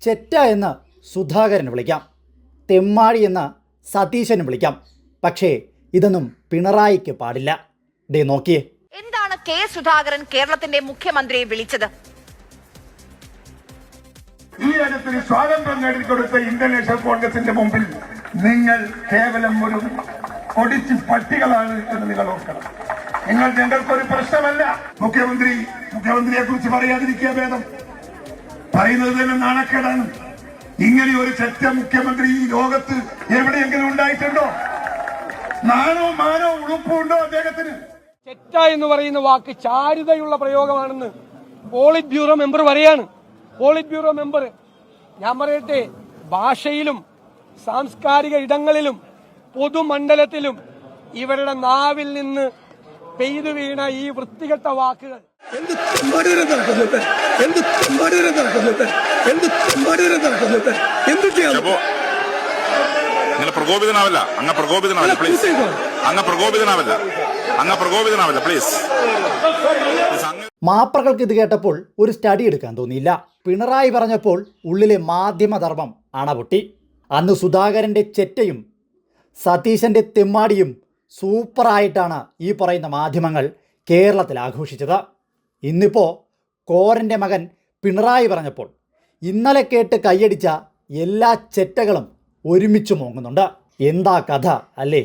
ചെറ്റ എന്ന് സുധാകരന് വിളിക്കാം, തെമ്മാടി എന്ന് സതീശന് വിളിക്കാം. പക്ഷേ ഇതൊന്നും പിണറായിക്ക് പാടില്ല. ദേ നോക്കിയേ. എന്താണ് കെ സുധാകരൻ കേരളത്തിന്റെ മുഖ്യമന്ത്രിയെ വിളിച്ചത്? ഈ ഇടത്തിൽ സ്വാതന്ത്ര്യം നേടിക്കൊടുത്ത ഇന്ത്യൻ നാഷണൽ കോൺഗ്രസിന്റെ മുമ്പിൽ നിങ്ങൾ കേവലം ഒരു കൊടിച്ച് പട്ടികളാണ് എന്ന് നിങ്ങൾ ഓർക്കണം. ഞങ്ങൾക്കൊരു പ്രശ്നമല്ല. മുഖ്യമന്ത്രിയെ കുറിച്ച് പറയാതിരിക്കുക ഭേദം. പറയുന്നത് തന്നെ നാണക്കേടാണ്. ഇങ്ങനെ ഒരു ചെറ്റ മുഖ്യമന്ത്രി ഈ ലോകത്ത് എവിടെയെങ്കിലും ഉണ്ടായിട്ടുണ്ടോ? നാണോ മാനോ ഉളുപ്പും ഉണ്ടോ അദ്ദേഹത്തിന്? ചെറ്റ എന്ന് പറയുന്ന വാക്ക് ചാരുതയുള്ള പ്രയോഗമാണെന്ന് പോളിറ്റ് ബ്യൂറോ മെമ്പർ പറയാണ്. പോളിറ്റ് ബ്യൂറോ മെമ്പർ, ഞാൻ പറയട്ടെ, ഭാഷയിലും സാംസ്കാരിക ഇടങ്ങളിലും പൊതുമണ്ഡലത്തിലും ഇവരുടെ നാവിൽ നിന്ന് പെയ്തു വീണ ഈ വൃത്തികെട്ട വാക്കുകൾ പ്ലീസ്. മാപ്രകൾക്ക് ഇത് കേട്ടപ്പോൾ ഒരു സ്റ്റഡി എടുക്കാൻ തോന്നിയില്ല. പിണറായി പറഞ്ഞപ്പോൾ ഉള്ളിലെ മാധ്യമധർമ്മം അണപൊട്ടി. അന്ന് സുധാകരൻ്റെ ചെറ്റയും സതീശൻ്റെ തെമ്മാടിയും സൂപ്പറായിട്ടാണ് ഈ പറയുന്ന മാധ്യമങ്ങൾ കേരളത്തിൽ ആഘോഷിച്ചത്. ഇന്നിപ്പോൾ കോരൻ്റെ മകൻ പിണറായി പറഞ്ഞപ്പോൾ ഇന്നലെ കേട്ട് കൈയടിച്ച എല്ലാ ചെറ്റകളും ഒരുമിച്ച് മോങ്ങുന്നുണ്ട്. എന്താ കഥ അല്ലേ?